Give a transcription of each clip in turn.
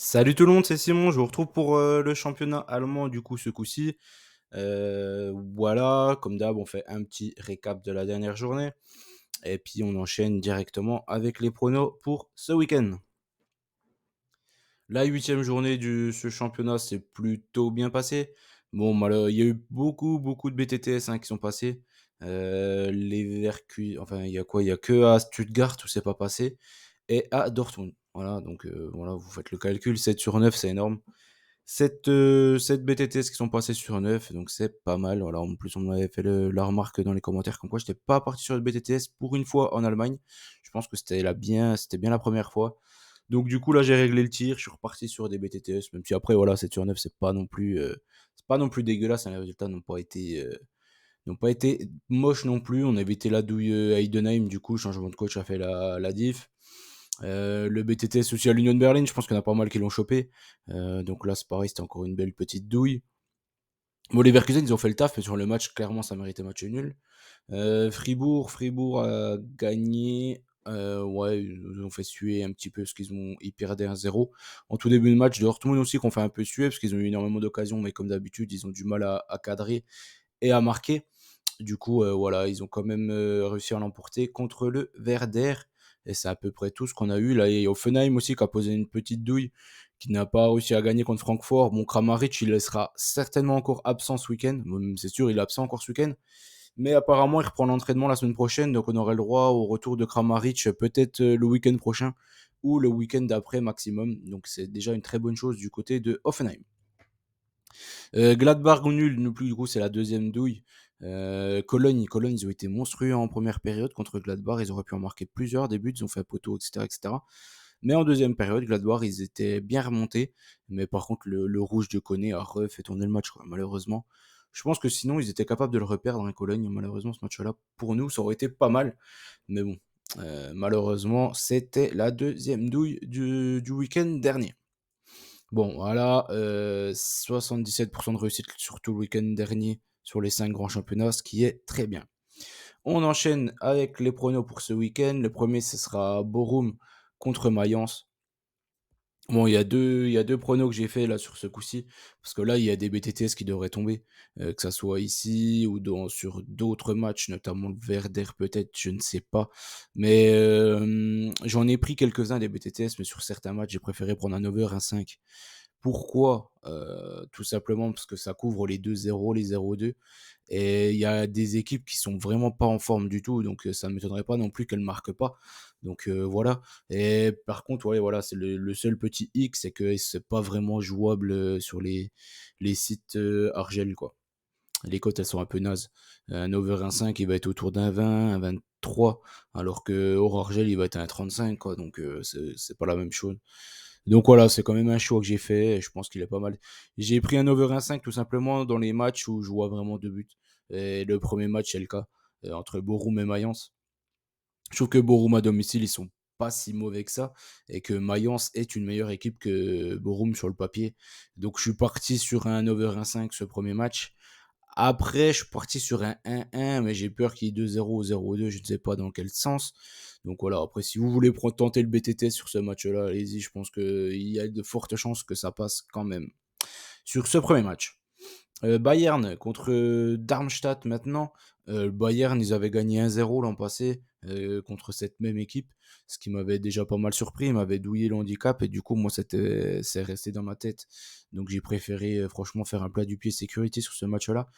Salut tout le monde, c'est Simon. Je vous retrouve pour le championnat allemand du coup ce coup-ci. Voilà, comme d'hab, on fait un petit récap de la dernière journée et puis on enchaîne directement avec les pronos pour ce week-end. La huitième journée de ce championnat s'est plutôt bien passée. Bon, il y a eu beaucoup de BTTS qui sont passés. Enfin, il y a quoi? Il y a que à Stuttgart où c'est pas passé et à Dortmund. Voilà, donc voilà, vous faites le calcul, 7 sur 9, c'est énorme. 7 BTTS qui sont passés sur 9, donc c'est pas mal. Voilà, en plus, on m'avait fait la remarque dans les commentaires comme quoi j'étais pas parti sur le BTTS pour une fois en Allemagne. Je pense que c'était bien la première fois. Donc du coup, là, j'ai réglé le tir, je suis reparti sur des BTTS, même si après, voilà, 7 sur 9, c'est pas non plus dégueulasse, hein, les résultats n'ont pas été moches non plus. On a évité la douille à Heidenheim, du coup, le changement de coach a fait la diff. Le BTTS aussi à l'Union Berlin, je pense qu'il y en a pas mal qui l'ont chopé. Donc là, c'est pareil, c'était encore une belle petite douille. Bon, les Leverkusen, ils ont fait le taf, mais sur le match, clairement, ça méritait match nul. Fribourg a gagné. Ouais, ils nous ont fait suer un petit peu parce ils perdaient 1-0. En tout début de match, Dortmund aussi qu'on fait un peu suer parce qu'ils ont eu énormément d'occasions, mais comme d'habitude, ils ont du mal à cadrer et à marquer. Du coup, voilà, ils ont quand même réussi à l'emporter contre le Werder. Et c'est à peu près tout ce qu'on a eu. Là, il y a Offenheim aussi qui a posé une petite douille, qui n'a pas réussi à gagner contre Francfort. Bon, Kramaric, il sera certainement encore absent ce week-end. C'est sûr, il est absent encore ce week-end. Mais apparemment, il reprend l'entraînement la semaine prochaine. Donc, on aurait le droit au retour de Kramaric peut-être le week-end prochain ou le week-end d'après maximum. Donc, c'est déjà une très bonne chose du côté de Offenheim. Gladbach nul, non plus, du coup, c'est la deuxième douille. Cologne, ils ont été monstrueux en première période contre Gladbach. Ils auraient pu en marquer plusieurs des buts, ils ont fait un poteau, etc., etc. Mais en deuxième période, Gladbach, ils étaient bien remontés. Mais par contre, le rouge de Koné a refait tourner le match, quoi, malheureusement. Je pense que sinon, ils étaient capables de le reperdre en Cologne. Malheureusement, ce match-là, pour nous, ça aurait été pas mal. Mais bon, malheureusement, c'était la deuxième douille du week-end dernier. Bon, voilà, 77% de réussite sur tout le week-end dernier sur les 5 grands championnats, ce qui est très bien. On enchaîne avec les pronos pour ce week-end. Le premier, ce sera Borum contre Mayence. Bon, il y a deux pronos que j'ai fait là sur ce coup-ci, parce que là, il y a des BTTS qui devraient tomber, que ça soit ici ou sur d'autres matchs, notamment le Werder peut-être, je ne sais pas. Mais j'en ai pris quelques-uns des BTTS, mais sur certains matchs, j'ai préféré prendre un over, un 5. Pourquoi? Tout simplement parce que ça couvre les 2-0, les 0-2 et il y a des équipes qui sont vraiment pas en forme du tout, donc ça ne m'étonnerait pas non plus qu'elles marquent pas. Donc voilà. Et par contre, ouais, voilà, c'est le seul petit hic, c'est que c'est pas vraiment jouable sur les sites Argel, quoi. Les cotes, elles sont un peu nazes. Un over 1,5, il va être autour d'un 20, un 23, alors que hors Argel, il va être à un 35, quoi. Donc c'est pas la même chose. Donc voilà, c'est quand même un choix que j'ai fait et je pense qu'il est pas mal. J'ai pris un over 1,5 tout simplement dans les matchs où je vois vraiment deux buts. Et le premier match, c'est le cas entre Borum et Mayence. Je trouve que Borum à domicile, ils sont pas si mauvais que ça et que Mayence est une meilleure équipe que Borum sur le papier. Donc je suis parti sur un over 1,5 ce premier match. Après, je suis parti sur un 1-1, mais j'ai peur qu'il y ait 2-0 ou 0-2, je ne sais pas dans quel sens. Donc voilà, après, si vous voulez tenter le BTT sur ce match-là, allez-y, je pense qu'il y a de fortes chances que ça passe quand même. Sur ce premier match, Bayern contre Darmstadt maintenant. Bayern, ils avaient gagné 1-0 l'an passé contre cette même équipe, ce qui m'avait déjà pas mal surpris. Il m'avait douillé le handicap et du coup, moi, c'est resté dans ma tête. Donc j'ai préféré franchement faire un plat du pied sécurité sur ce match-là.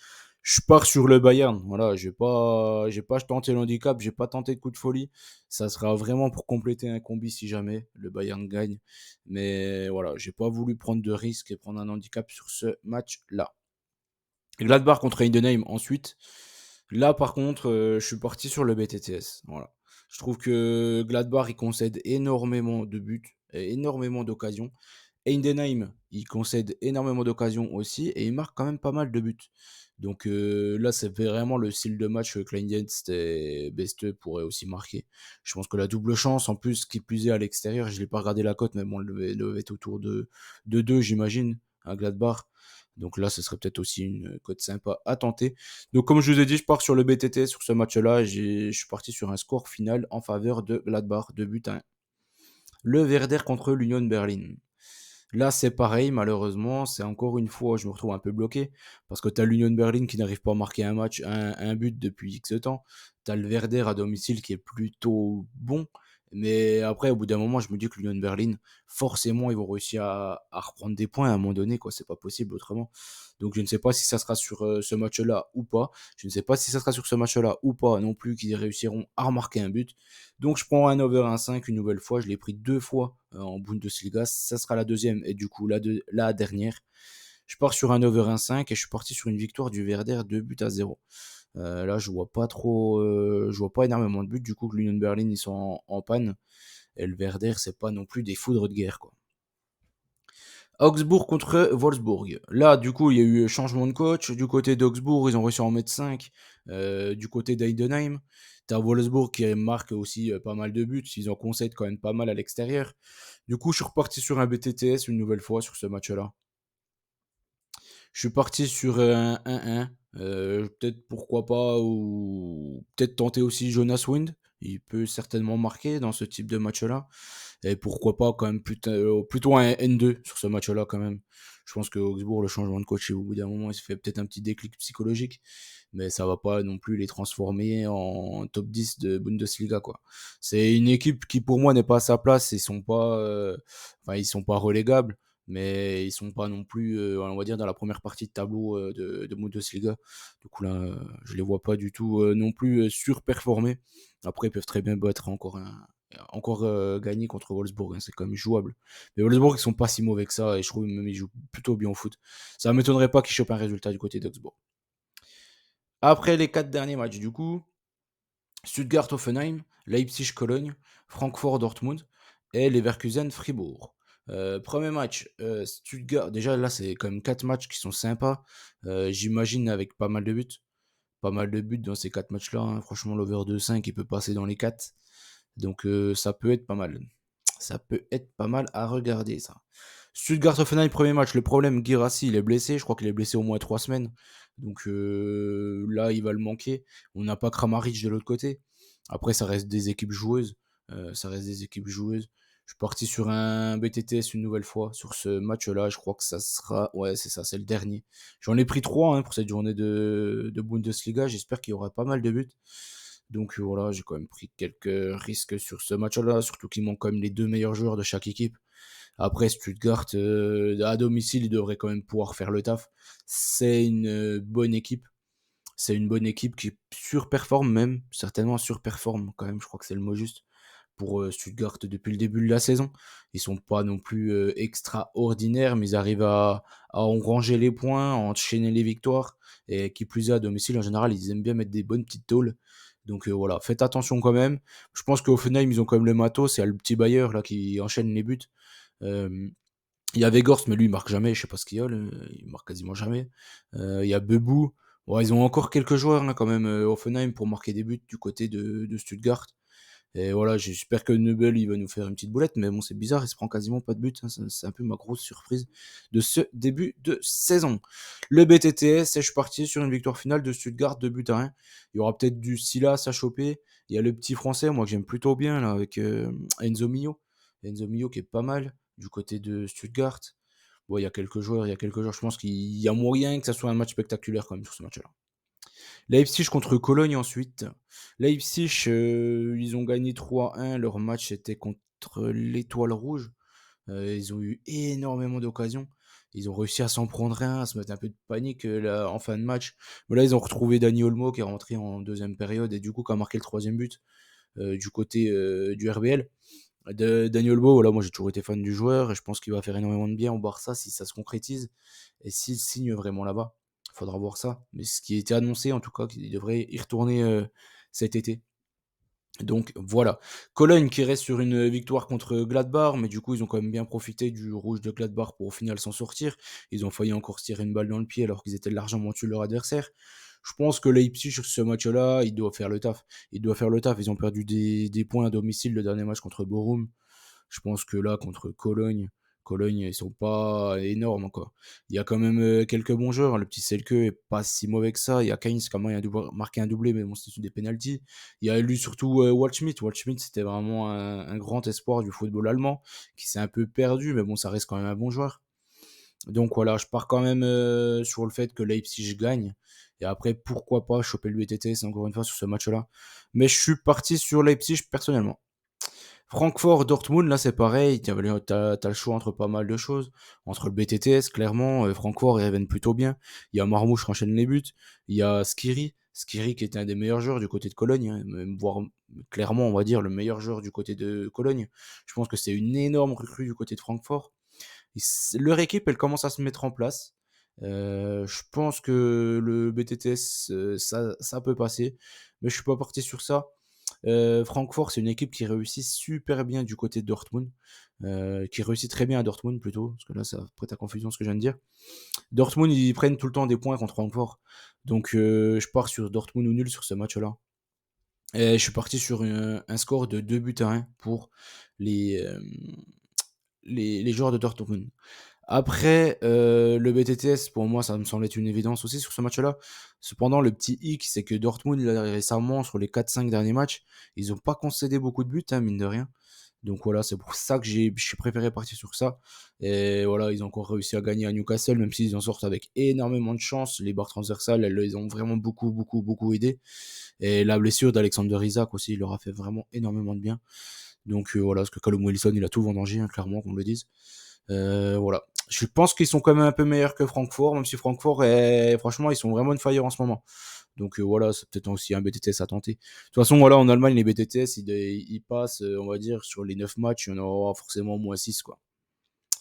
Je pars sur le Bayern. Voilà, j'ai pas tenté le handicap, j'ai pas tenté de coup de folie. Ça sera vraiment pour compléter un combi si jamais le Bayern gagne. Mais voilà, j'ai pas voulu prendre de risques et prendre un handicap sur ce match-là. Gladbach contre Heidenheim ensuite. Là, par contre, je suis parti sur le BTTS. Voilà. Je trouve que Gladbach, il concède énormément de buts et énormément d'occasions. Heidenheim, il concède énormément d'occasions aussi et il marque quand même pas mal de buts. Donc là, c'est vraiment le style de match que Kleindienst et Beste pourraient aussi marquer. Je pense que la double chance, en plus, qui plus est à l'extérieur, je ne l'ai pas regardé la cote, mais bon, elle devait être autour de 2, j'imagine, à Gladbach. Donc là, ce serait peut-être aussi une cote sympa à tenter. Donc comme je vous ai dit, je pars sur le BTT sur ce match-là. Je suis parti sur un score final en faveur de Gladbach, 2 buts à 1. Le Werder contre l'Union Berlin. Là, c'est pareil, malheureusement, c'est encore une fois, je me retrouve un peu bloqué parce que tu as l'Union Berlin qui n'arrive pas à marquer un but depuis X temps. Tu as le Werder à domicile qui est plutôt bon. Mais après, au bout d'un moment, je me dis que l'Union Berlin, forcément, ils vont réussir à reprendre des points à un moment donné, quoi. C'est pas possible autrement. Donc, je ne sais pas si ça sera sur ce match-là ou pas. Je ne sais pas si ça sera sur ce match-là ou pas non plus qu'ils réussiront à remarquer un but. Donc je prends un over 1,5 une nouvelle fois. Je l'ai pris deux fois en Bundesliga. Ça sera la deuxième et du coup la dernière. Je pars sur un over 1,5 et je suis parti sur une victoire du Werder 2 buts à 0. Là, je vois pas énormément de buts. Du coup, que l'Union Berlin, ils sont en panne. Et le Werder, c'est pas non plus des foudres de guerre, quoi. Augsbourg contre Wolfsburg. Là, du coup, il y a eu changement de coach. Du côté d'Augsbourg, ils ont réussi à en mettre 5. Du côté d'Heidenheim, t'as Wolfsburg qui marque aussi pas mal de buts. Ils en concèdent quand même pas mal à l'extérieur. Du coup, je suis reparti sur un BTTS une nouvelle fois sur ce match-là. Je suis parti sur un 1-1. Peut-être pourquoi pas, ou peut-être tenter aussi Jonas Wind. Il peut certainement marquer dans ce type de match-là. Et pourquoi pas quand même plutôt un N2 sur ce match-là quand même. Je pense que Augsbourg, le changement de coach, au bout d'un moment, il se fait peut-être un petit déclic psychologique, mais ça va pas non plus les transformer en top 10 de Bundesliga, quoi. C'est une équipe qui pour moi n'est pas à sa place, ils sont pas relégables, mais ils sont pas non plus, on va dire, dans la première partie de tableau de Bundesliga. Du coup là, je les vois pas du tout non plus surperformer. Après, ils peuvent très bien battre encore gagner contre Wolfsburg, hein, c'est quand même jouable. Mais Wolfsburg, ils sont pas si mauvais que ça, et je trouve même ils jouent plutôt bien au foot. Ça m'étonnerait pas qu'ils chopent un résultat du côté d'Augsbourg. Après les 4 derniers matchs, du coup, Stuttgart-Hoffenheim, Leipzig-Cologne, Francfort-Dortmund et Leverkusen-Fribourg. Premier match, Stuttgart, déjà là c'est quand même 4 matchs qui sont sympas, j'imagine avec pas mal de buts. Pas mal de buts dans ces 4 matchs-là, hein. Franchement, l'over de 5 il peut passer dans les 4. Donc ça peut être pas mal. Ça peut être pas mal à regarder, ça. Stuttgart-Hoffenheim, premier match. Le problème, Guirassy, il est blessé. Je crois qu'il est blessé au moins 3 semaines. Donc là, il va le manquer. On n'a pas Kramaric de l'autre côté. Après, ça reste des équipes joueuses. Je suis parti sur un BTTS une nouvelle fois sur ce match-là. Je crois que ça sera. Ouais, c'est ça, c'est le dernier. J'en ai pris 3 pour cette journée de Bundesliga. J'espère qu'il y aura pas mal de buts. Donc voilà, j'ai quand même pris quelques risques sur ce match-là, surtout qu'il manque quand même les deux meilleurs joueurs de chaque équipe. Après, Stuttgart, à domicile, ils devraient quand même pouvoir faire le taf. C'est une bonne équipe. C'est une bonne équipe qui surperforme même, certainement surperforme quand même, je crois que c'est le mot juste, pour Stuttgart depuis le début de la saison. Ils sont pas non plus extraordinaires, mais ils arrivent à engranger les points, à enchaîner les victoires. Et qui plus est, à domicile, en général, ils aiment bien mettre des bonnes petites tôles. Donc voilà, faites attention quand même. Je pense qu'Offenheim, ils ont quand même le matos. C'est le petit Bayer là qui enchaîne les buts. Euh, il y a Weghorst, mais lui, il marque jamais. Je sais pas ce qu'il y a. Il marque quasiment jamais. Il y a Bebou. Bon, ils ont encore quelques joueurs quand même, Offenheim, pour marquer des buts du côté de Stuttgart. Et voilà, j'espère que Nubel il va nous faire une petite boulette, mais bon, c'est bizarre, il se prend quasiment pas de but, hein. C'est un peu ma grosse surprise de ce début de saison. Le BTTS, je suis parti sur une victoire finale de Stuttgart, 2 buts à 1. Il y aura peut-être du Silas à choper. Il y a le petit français, moi que j'aime plutôt bien, là, avec Enzo Mio. Enzo Mio qui est pas mal du côté de Stuttgart. Bon, il y a quelques joueurs. Je pense qu'il y a moyen que ça soit un match spectaculaire quand même sur ce match-là. Leipzig contre Cologne ensuite. Leipzig, ils ont gagné 3-1. Leur match était contre l'Étoile Rouge. Ils ont eu énormément d'occasions. Ils ont réussi à s'en prendre un, à se mettre un peu de panique là, en fin de match. Mais là, ils ont retrouvé Dani Olmo qui est rentré en deuxième période et du coup qui a marqué le troisième but du côté du RBL. Dani Olmo, voilà, moi j'ai toujours été fan du joueur et je pense qu'il va faire énormément de bien au Barça si ça se concrétise et s'il signe vraiment là-bas. Il faudra voir ça. Mais ce qui a été annoncé, en tout cas, qu'il devrait y retourner cet été. Donc voilà. Cologne qui reste sur une victoire contre Gladbach, mais du coup ils ont quand même bien profité du rouge de Gladbach pour au final s'en sortir. Ils ont failli encore se tirer une balle dans le pied alors qu'ils étaient largement au-dessus de leur adversaire. Je pense que Leipzig sur ce match-là, il doit faire le taf. Il doit faire le taf. Ils ont perdu des points à domicile le dernier match contre Bochum. Je pense que là, contre Cologne, Cologne, ils sont pas énormes, quoi. Il y a quand même, quelques bons joueurs, hein. Le petit Selke est pas si mauvais que ça. Il y a Kainz qui a marqué un doublé, mais bon, c'était sur des pénaltys. Il y a lui surtout, Waldschmidt. Waldschmidt, c'était vraiment un grand espoir du football allemand, qui s'est un peu perdu, mais bon, ça reste quand même un bon joueur. Donc voilà, je pars quand même, sur le fait que Leipzig gagne et après pourquoi pas choper le BTTS encore une fois sur ce match-là. Mais je suis parti sur Leipzig personnellement. Francfort-Dortmund, là c'est pareil, t'as le choix entre pas mal de choses. Entre le BTTS, clairement, Francfort ils reviennent plutôt bien. Il y a Marmouche qui enchaîne les buts. Il y a Skiri qui était un des meilleurs joueurs du côté de Cologne, hein, même voire clairement on va dire le meilleur joueur du côté de Cologne. Je pense que c'est une énorme recrue du côté de Francfort. Leur équipe, elle commence à se mettre en place. Je pense que le BTTS, ça peut passer, mais je suis pas parti sur ça. Francfort, c'est une équipe qui réussit super bien du côté de Dortmund, qui réussit très bien à Dortmund plutôt, parce que là, ça prête à confusion ce que je viens de dire. Dortmund, ils prennent tout le temps des points contre Francfort, donc je pars sur Dortmund ou nul sur ce match-là. Et je suis parti sur un score de 2 buts à 1 pour les, les joueurs de Dortmund. Après, le BTTS, pour moi, ça me semble être une évidence aussi sur ce match-là. Cependant, le petit hic, c'est que Dortmund, là, récemment, sur les 4-5 derniers matchs, ils n'ont pas concédé beaucoup de buts, hein, mine de rien. Donc voilà, c'est pour ça que j'ai préféré partir sur ça. Et voilà, ils ont encore réussi à gagner à Newcastle, même s'ils en sortent avec énormément de chance. Les barres transversales, elles les ont vraiment beaucoup, beaucoup, beaucoup aidé. Et la blessure d'Alexander Isak aussi, il leur a fait vraiment énormément de bien. Donc voilà, parce que Callum Wilson, il a tout vendangé, hein, clairement, qu'on le dise. Voilà. Je pense qu'ils sont quand même un peu meilleurs que Francfort, même si Francfort est, franchement, ils sont vraiment une fire en ce moment. Donc voilà, c'est peut-être aussi un BTTS à tenter. De toute façon, voilà, en Allemagne, les BTTS, ils passent, on va dire, sur les 9 matchs, il y en aura forcément au moins 6, quoi.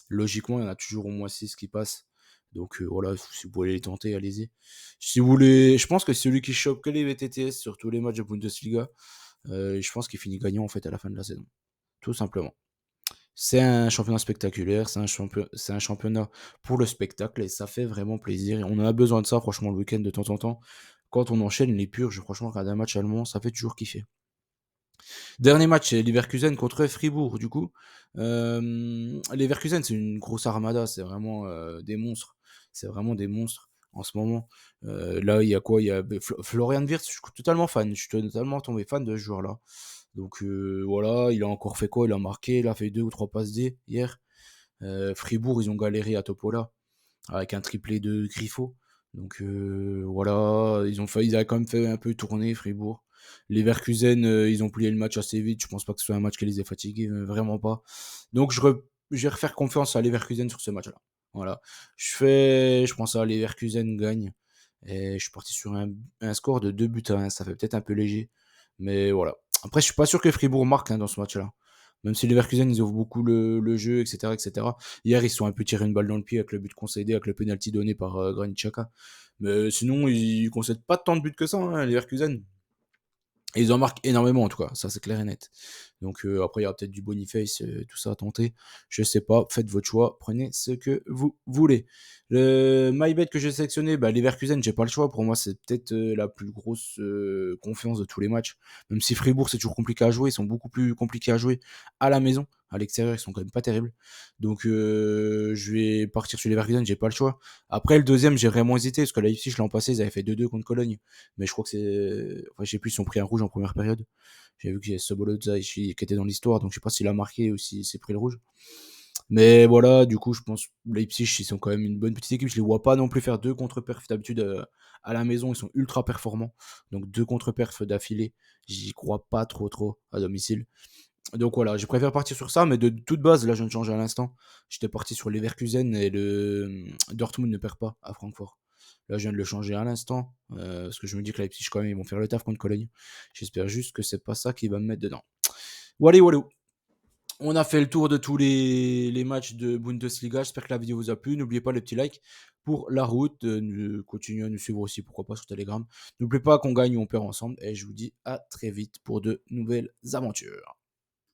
Logiquement, il y en a toujours au moins 6 qui passent. Donc voilà, si vous voulez les tenter, allez-y. Si vous voulez, je pense que celui qui chope que les BTTS sur tous les matchs de Bundesliga, je pense qu'il finit gagnant en fait à la fin de la saison. Tout simplement. C'est un championnat spectaculaire, c'est un championnat pour le spectacle et ça fait vraiment plaisir. Et on en a besoin de ça, franchement, le week-end de temps en temps. Quand on enchaîne les purges, franchement, regarder un match allemand, ça fait toujours kiffer. Dernier match, c'est Leverkusen contre Fribourg, du coup. Leverkusen, c'est une grosse armada, c'est vraiment des monstres. C'est vraiment des monstres en ce moment. Là, il y a quoi? Il y a Florian Wirtz, je suis totalement fan. Je suis totalement tombé fan de ce joueur-là. Donc voilà, il a encore fait quoi? Il a marqué, il a fait 2 ou 3 passes D hier. Fribourg, ils ont galéré à Topola avec un triplé de Griffo. Donc voilà, ils avaient quand même fait un peu tourner Fribourg. Les Leverkusen, ils ont plié le match assez vite. Je pense pas que ce soit un match qui les ait fatigués, vraiment pas. Donc je vais refaire confiance à Leverkusen sur ce match-là. Voilà. Je pense à Leverkusen gagne. Et je suis parti sur un score de 2 buts à 1. Ça fait peut-être un peu léger. Mais voilà. Après, je suis pas sûr que Fribourg marque, hein, dans ce match-là. Même si Leverkusen, ils ouvrent beaucoup le jeu, etc., etc. Hier, ils se sont un peu tiré une balle dans le pied avec le but concédé, avec le penalty donné par Granit Xhaka. Mais sinon, ils concèdent pas tant de buts que ça, hein, Leverkusen. Et ils en marquent énormément en tout cas, ça c'est clair et net. Donc après il y aura peut-être du Boniface, tout ça à tenter. Je sais pas, faites votre choix, prenez ce que vous voulez. Le MyBet que j'ai sélectionné, bah, Leverkusen, j'ai pas le choix. Pour moi, c'est peut-être la plus grosse confiance de tous les matchs. Même si Fribourg c'est toujours compliqué à jouer, ils sont beaucoup plus compliqués à jouer à la maison. À l'extérieur, ils sont quand même pas terribles. Donc je vais partir sur Leverkusen, j'ai pas le choix. Après le deuxième, j'ai vraiment hésité parce que Leipzig l'an passé, ils avaient fait 2-2 contre Cologne. Mais je crois que c'est. Enfin, je sais plus, ils ont pris un rouge en première période. J'ai vu qu'il y a Sobolozza qui était dans l'histoire, donc je sais pas s'il a marqué ou s'il s'est pris le rouge. Mais voilà, du coup, je pense Leipzig, ils sont quand même une bonne petite équipe. Je les vois pas non plus faire 2 contre-perfs. D'habitude, à la maison, ils sont ultra performants. Donc 2 contre-perfs d'affilée, j'y crois pas trop à domicile. Donc voilà, je préfère partir sur ça, mais de toute base, là, je viens de changer à l'instant. J'étais parti sur Leverkusen et le Dortmund ne perd pas à Francfort. Là, je viens de le changer à l'instant, parce que je me dis que Leipzig, quand même, ils vont faire le taf contre Cologne. J'espère juste que c'est pas ça qui va me mettre dedans. Voilà, voilà. On a fait le tour de tous les matchs de Bundesliga. J'espère que la vidéo vous a plu. N'oubliez pas le petit like pour la route. Continuez à nous suivre aussi, pourquoi pas, sur Telegram. N'oubliez pas qu'on gagne ou on perd ensemble. Et je vous dis à très vite pour de nouvelles aventures.